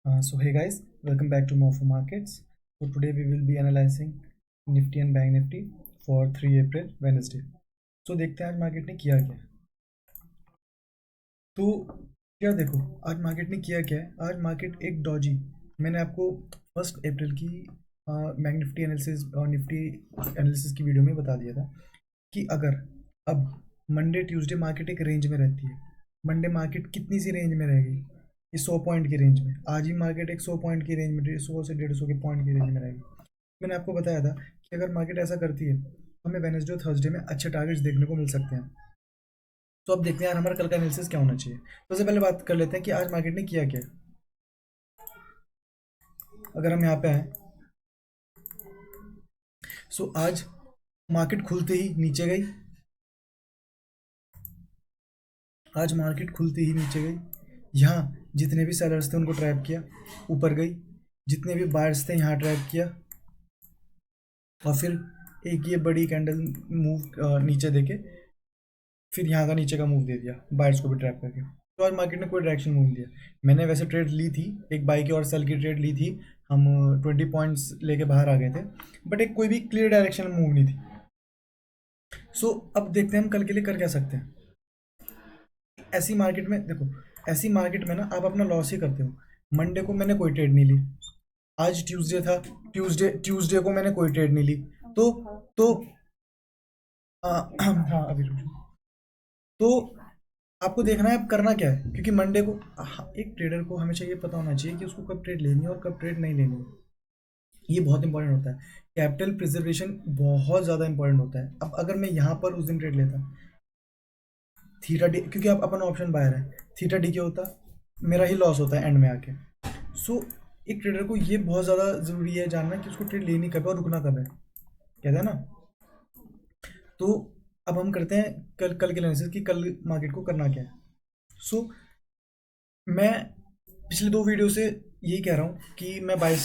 So hey guys, welcome back to Morpho Markets. So today we will be analyzing Nifty and Bank Nifty for 3 April Wednesday. So देखते हैं आज market ने किया क्या। तो क्या देखो आज मार्केट ने किया क्या है। आज मार्केट एक डॉजी, मैंने आपको 1 अप्रैल की बैंक निफ्टी एनालिसिस और निफ्टी एनालिसिस की वीडियो में बता दिया था कि अगर अब मंडे ट्यूसडे मार्केट एक रेंज में रहती है, मंडे मार्केट कितनी सी रेंज में रहेगी, ये 100 पॉइंट की रेंज में। आज ही मार्केट एक 100 पॉइंट की रेंज में, 100 से 150 के पॉइंट की रेंज में रहेगी। मैंने आपको बताया था कि अगर मार्केट ऐसा करती है तो हमें वेडनेसडे और थर्सडे में अच्छे टारगेट्स देखने को मिल सकते हैं। तो अब देखते हैं यार हमारा कल का एनालिसिस क्या होना चाहिए। तो सबसे पहले बात कर लेते हैं कि आज मार्केट ने किया क्या। अगर हम यहाँ पे आए, सो आज मार्केट खुलते ही नीचे गई, आज मार्केट खुलते ही नीचे गई। यहाँ जितने भी सेलर्स थे उनको ट्रैप किया, ऊपर गई। जितने भी बायर्स थे यहाँ ट्रैप किया, और फिर एक ये बड़ी कैंडल मूव नीचे देके फिर यहाँ का नीचे का मूव दे दिया बायर्स को भी ट्रैप करके। तो आज मार्केट ने कोई डायरेक्शन मूव नहीं दिया। मैंने वैसे ट्रेड ली थी, एक बाई की और सेल की ट्रेड ली थी, हम 20 पॉइंट्स लेके बाहर आ गए थे, बट एक कोई भी क्लियर डायरेक्शन मूव नहीं थी। सो अब देखते हैं हम कल के लिए कर क्या सकते हैं। ऐसी मार्केट में देखो, ऐसी मार्केट में ना आप अपना लॉस ही करते हो। मंडे को मैंने कोई ट्रेड नहीं ली, आज ट्यूसडे था, ट्यूसडे को मैंने कोई ट्रेड नहीं ली। तो हाँ अभी रुको। तो आपको देखना है अब करना क्या है, क्योंकि मंडे को एक ट्रेडर को हमेशा ये पता होना चाहिए कि उसको कब ट्रेड लेनी है और कब ट्रेड नहीं लेनी है। ये बहुत इंपॉर्टेंट होता है। कैपिटल प्रिजर्वेशन बहुत ज़्यादा इंपॉर्टेंट होता है। अब अगर मैं यहाँ पर उस दिन ट्रेड लेता थीटा डी, क्योंकि आप अपन ऑप्शन बायर है, थीटा डी क्या होता, मेरा ही लॉस होता है एंड में आके। सो एक ट्रेडर को ये बहुत ज़्यादा ज़रूरी है जानना कि उसको ट्रेड लेनी कब है और रुकना कब है, कहते हैं ना। तो अब हम करते हैं कल के एनालिसिस कि कल मार्केट को करना क्या है। सो मैं पिछले 2 वीडियो से यही कह रहा हूँ कि मैं बाय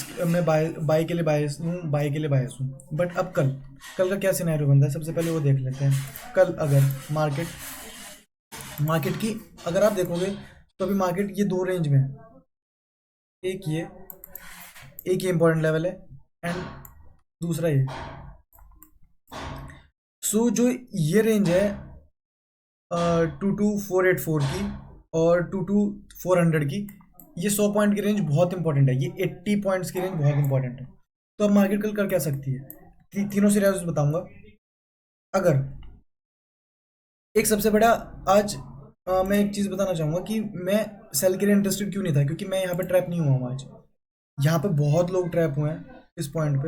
के लिए बायस हूँ, बाय के लिए बायस हूँ। बट अब कल का क्या सिनेरियो बनता है, सबसे पहले वो देख लेते हैं। कल अगर मार्केट की अगर आप देखोगे तो अभी मार्केट ये 2 रेंज में है, एक ये इंपॉर्टेंट लेवल है एंड दूसरा ये। सो जो ये रेंज है 22484 की और 22400 की, ये 100 पॉइंट की रेंज बहुत इंपॉर्टेंट है, ये 80 पॉइंट्स की रेंज बहुत इंपॉर्टेंट है। तो अब मार्केट कल कर क्या सकती है, तीनों सिनेरियोस बताऊंगा। अगर एक सबसे बड़ा आज मैं एक चीज़ बताना चाहूँगा कि मैं सेल के लिए इंटरेस्टेड क्यों नहीं था, क्योंकि मैं यहाँ पे ट्रैप नहीं हुआ हूँ आज। यहाँ पे बहुत लोग ट्रैप हुए हैं इस पॉइंट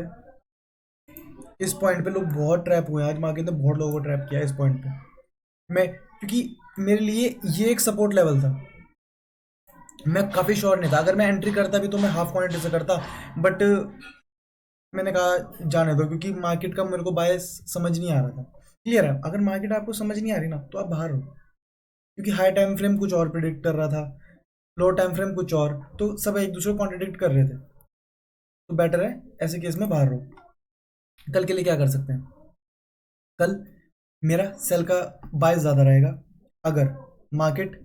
पे लोग बहुत ट्रैप हुए हैं आज। मार्केट ने बहुत लोगों को ट्रैप किया है इस पॉइंट पे। मैं क्योंकि मेरे लिए ये एक सपोर्ट लेवल था, मैं काफ़ी श्योर नहीं था। अगर मैं एंट्री करता भी तो मैं हाफ क्वांटिटी से करता, बट मैंने कहा जाने दो, क्योंकि मार्केट का मेरे को बायस समझ नहीं आ रहा था। क्लियर है, अगर मार्केट आपको समझ नहीं आ रही ना तो आप बाहर हो, क्योंकि हाई टाइम फ्रेम कुछ और प्रिडिक्ट कर रहा था, लो टाइम फ्रेम कुछ और, तो सब एक दूसरे को कॉन्ट्रडिक्ट कर रहे थे। तो बेटर है ऐसे केस में बाहर रहो। कल के लिए क्या कर सकते हैं, कल मेरा सेल का बायस ज़्यादा रहेगा। अगर मार्केट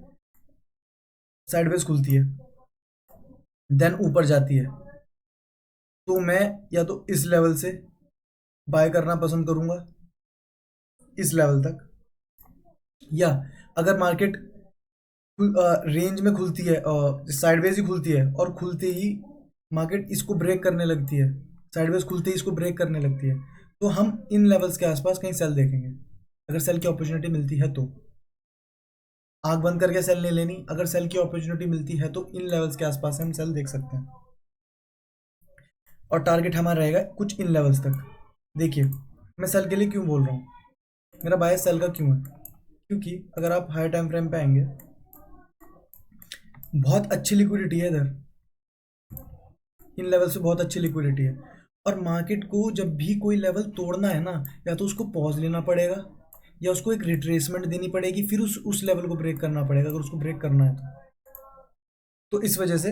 साइडवेज खुलती है देन ऊपर जाती है, तो मैं या तो इस लेवल से बाय करना पसंद करूंगा इस लेवल तक, या अगर मार्केट रेंज में खुलती है, साइडवेज ही खुलती है और खुलते ही मार्केट इसको ब्रेक करने लगती है, साइडवेज खुलते ही इसको ब्रेक करने लगती है, तो हम इन लेवल्स के आसपास कहीं सेल देखेंगे। अगर सेल की अपॉर्चुनिटी मिलती है तो आंख बंद करके सेल नहीं लेनी, अगर सेल की अपॉर्चुनिटी मिलती है तो इन लेवल्स के आसपास हम सेल देख सकते हैं, और टारगेट हमारा रहेगा कुछ इन लेवल्स तक। देखिए मैं सेल के लिए क्यों बोल रहा हूँ, मेरा बायस सेल का क्यों है, क्योंकि अगर आप हाई टाइम फ्रेम पे आएंगे बहुत अच्छी लिक्विडिटी है इधर, इन लेवल से बहुत अच्छी लिक्विडिटी है। और मार्केट को जब भी कोई लेवल तोड़ना है ना, या तो उसको पॉज लेना पड़ेगा या उसको एक रिट्रेसमेंट देनी पड़ेगी, फिर उस लेवल को ब्रेक करना पड़ेगा अगर उसको ब्रेक करना है तो इस वजह से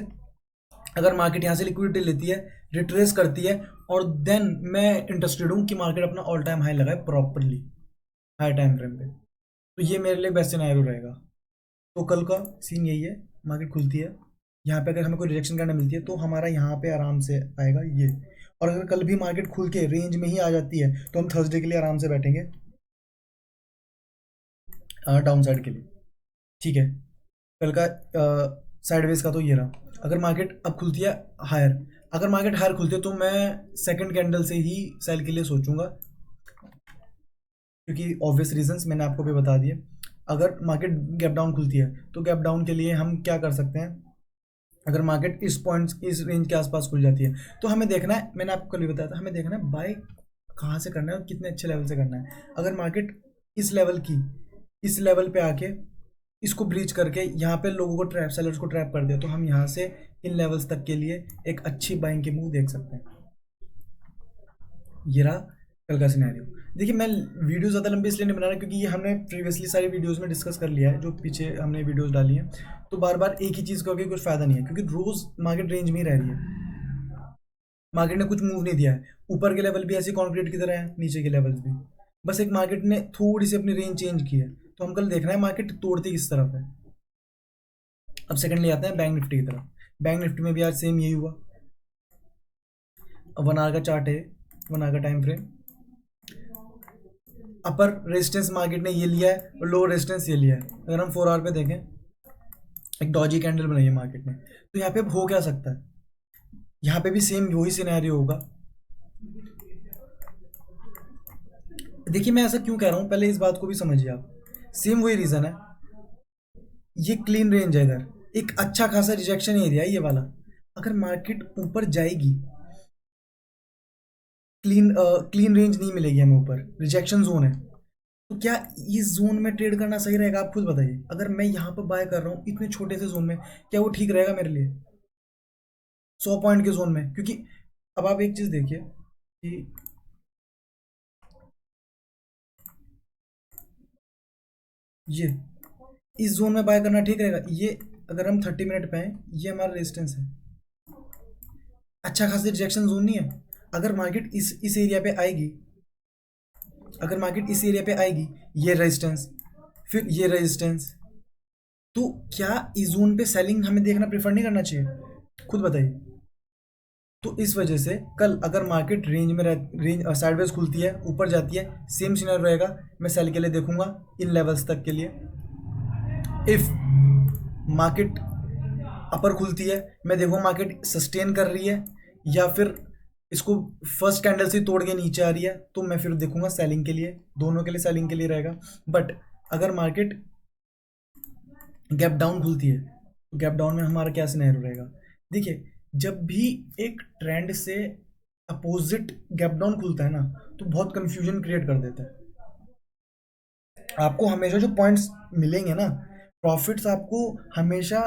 अगर मार्केट यहाँ से लिक्विडिटी लेती है, रिट्रेस करती है, और देन मैं इंटरेस्टेड हूँ कि मार्केट अपना ऑल टाइम हाई लगाए प्रॉपरली हाई टाइम फ्रेम पे, तो ये मेरे लिए बेस्ट सिनेरियो रहेगा। तो कल का सीन यही है, मार्केट खुलती है यहाँ पे अगर हमें कोई रिजेक्शन करना मिलती है तो हमारा यहाँ पे आराम से आएगा ये। और अगर कल भी मार्केट खुल के रेंज में ही आ जाती है तो हम थर्सडे के लिए आराम से बैठेंगे डाउन साइड के लिए। ठीक है, कल का साइडवेज का तो ये रहा। अगर मार्केट अब खुलती है हायर, अगर मार्केट हायर खुलती है तो मैं सेकंड कैंडल से ही सेल के लिए सोचूंगा, क्योंकि ऑब्वियस रीजंस मैंने आपको भी बता दिए। अगर मार्केट गैप डाउन खुलती है तो गैप डाउन के लिए हम क्या कर सकते हैं, अगर मार्केट इस पॉइंट इस रेंज के आसपास खुल जाती है तो हमें देखना है, मैंने आपको कल भी बताया था, हमें देखना है बाय कहाँ से करना है और कितने अच्छे लेवल से करना है। अगर मार्केट इस लेवल की इस लेवल पे आके इसको ब्रीच करके यहाँ पे लोगों को ट्रैप सेलर्स को ट्रैप कर दिया तो हम यहाँ से इन लेवल्स तक के लिए एक अच्छी बाइंग की मूव देख सकते हैं। ये रहा कल का सिनेरियो। देखिए मैं वीडियो ज़्यादा लंबी इसलिए नहीं बना रहा क्योंकि ये हमने प्रीवियसली सारी वीडियोस में डिस्कस कर लिया है, जो पीछे हमने वीडियोस डाली हैं, तो बार बार एक ही चीज़ करके कुछ फ़ायदा नहीं है, क्योंकि रोज़ मार्केट रेंज में ही रह रही है। मार्केट ने कुछ मूव नहीं दिया है, ऊपर के लेवल भी ऐसे कॉन्क्रीट की तरह है, नीचे के लेवल्स भी, बस एक मार्केट ने थोड़ी सी अपनी रेंज चेंज की है। तो हम कल देख रहे हैं मार्केट तोड़ती किस तरफ है। अब सेकंडली आते हैं बैंक निफ्टी की तरफ। बैंक निफ्टी में भी आज सेम यही हुआ। 1 आवर का चार्ट है, 1 आवर का टाइम फ्रेम। अपर रेजिस्टेंस मार्केट ने ये लिया है और लोअर रेजिस्टेंस ये लिया है। अगर हम 4 आवर पे देखें, एक डॉजी कैंडल बनाई है मार्केट ने, तो यहाँ पे हो क्या सकता है, यहाँ पे भी सेम वही सिनेरियो होगा। देखिए मैं ऐसा क्यों कह रहा हूँ, पहले इस बात को भी समझिए आप। सेम वही रीजन है, ये क्लीन रेंज है, इधर एक अच्छा खासा रिजेक्शन एरिया है ये वाला। अगर मार्केट ऊपर जाएगी, क्लीन रेंज नहीं मिलेगी हमें, ऊपर रिजेक्शन जोन है, तो क्या इस जोन में ट्रेड करना सही रहेगा? आप खुद बताइए। अगर मैं यहाँ पर बाय कर रहा हूँ इतने छोटे से जोन में, क्या वो ठीक रहेगा मेरे लिए 100 पॉइंट के जोन में? क्योंकि अब आप एक चीज देखिए कि ये इस जोन में बाय करना ठीक रहेगा। ये अगर हम 30 मिनट पे हैं, ये हमारा रेजिस्टेंस है, अच्छा खासा रिजेक्शन जोन नहीं है। अगर मार्केट इस एरिया पे आएगी, अगर मार्केट इस एरिया पे आएगी, ये रेजिस्टेंस, फिर ये रेजिस्टेंस, तो क्या इस जोन पे सेलिंग हमें देखना प्रेफर नहीं करना चाहिए? खुद बताइए। तो इस वजह से कल अगर मार्केट रेंज में रेंज साइडवेज खुलती है, ऊपर जाती है, सेम सिनेरियो रहेगा, मैं सेल के लिए देखूंगा इन लेवल्स तक के लिए। इफ मार्केट अपर खुलती है, मैं देखूंगा मार्केट सस्टेन कर रही है या फिर इसको फर्स्ट कैंडल से तोड़ के नीचे आ रही है, तो मैं फिर देखूंगा सेलिंग के लिए, दोनों के लिए सेलिंग के लिए रहेगा। बट अगर मार्केट गैप डाउन खुलती है तो गैप डाउन में हमारा क्या सिनेरियो रहेगा? देखिए जब भी एक ट्रेंड से अपोजिट गैप डाउन खुलता है ना, तो बहुत कंफ्यूजन क्रिएट कर देता है। आपको हमेशा जो पॉइंट्स मिलेंगे ना, प्रॉफिट्स आपको हमेशा,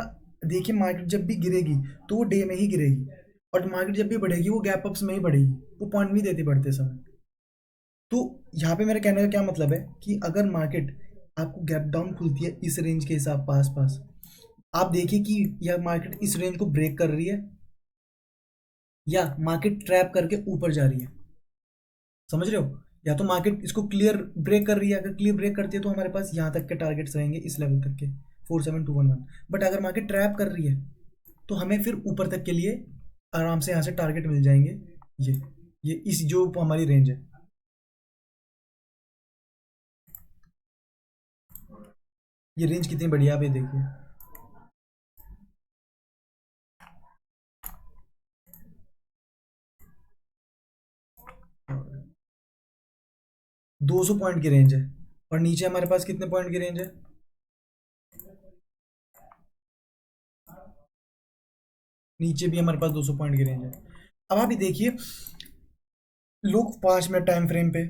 देखिए मार्केट जब भी गिरेगी तो वो डे में ही गिरेगी, और मार्केट जब भी बढ़ेगी वो गैप अप्स में ही बढ़ेगी, वो पॉइंट नहीं देती बढ़ते समय। तो यहाँ पे मेरे कहने का क्या मतलब है कि अगर मार्केट आपको गैप डाउन खुलती है इस रेंज के हिसाब पास पास, आप देखिए कि यह मार्केट इस रेंज को ब्रेक कर रही है या मार्केट ट्रैप करके ऊपर जा रही है, समझ रहे हो? या तो मार्केट इसको क्लियर ब्रेक कर रही है, अगर क्लियर ब्रेक करती है तो हमारे पास यहाँ तक के टारगेट्स रहेंगे, इस लेवल तक के 47211। बट अगर मार्केट ट्रैप कर रही है तो हमें फिर ऊपर तक के लिए आराम से यहाँ से टारगेट मिल जाएंगे, ये इस जो हमारी रेंज है। ये रेंज कितनी बढ़िया आप ये देखिए, 200 पॉइंट की रेंज है, और नीचे हमारे पास कितने पॉइंट की रेंज है? नीचे भी हमारे पास 200 पॉइंट की रेंज है। अब आप ये देखिए, लोग 5 मिनट टाइम फ्रेम पे,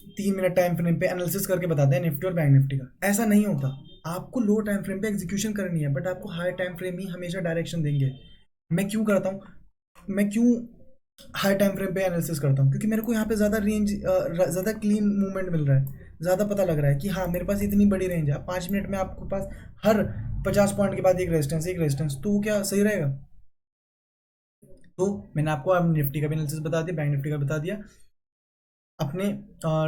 3 मिनट टाइम फ्रेम पे एनालिसिस करके बताते हैं निफ्टी और बैंक निफ्टी का। ऐसा नहीं होता, आपको लो टाइम फ्रेम पे एग्जीक्यूशन करनी है, बट आपको हाई टाइम फ्रेम ही हमेशा डायरेक्शन देंगे। मैं क्यों करता हूँ, मैं क्यों हाई टाइम फ्रेम पे एनालिसिस करता हूँ? क्योंकि मेरे को यहाँ पे ज़्यादा रेंज, ज़्यादा क्लीन मूवमेंट मिल रहा है, ज़्यादा पता लग रहा है कि हाँ मेरे पास इतनी बड़ी रेंज है। 5 मिनट में आपके पास हर 50 पॉइंट के बाद एक रेजिस्टेंस, एक रेजिस्टेंस, तो वो क्या सही रहेगा? तो मैंने आपको अब निफ्टी का भी एनालिसिस बता दिया, बैंक निफ्टी का बता दिया। अपने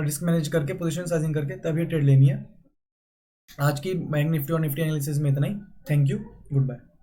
रिस्क मैनेज करके, पोजीशन साइजिंग करके तभी ट्रेड लेनी है। आज की बैंक निफ्टी और निफ्टी एनालिसिस में इतना ही। Thank you, good bye.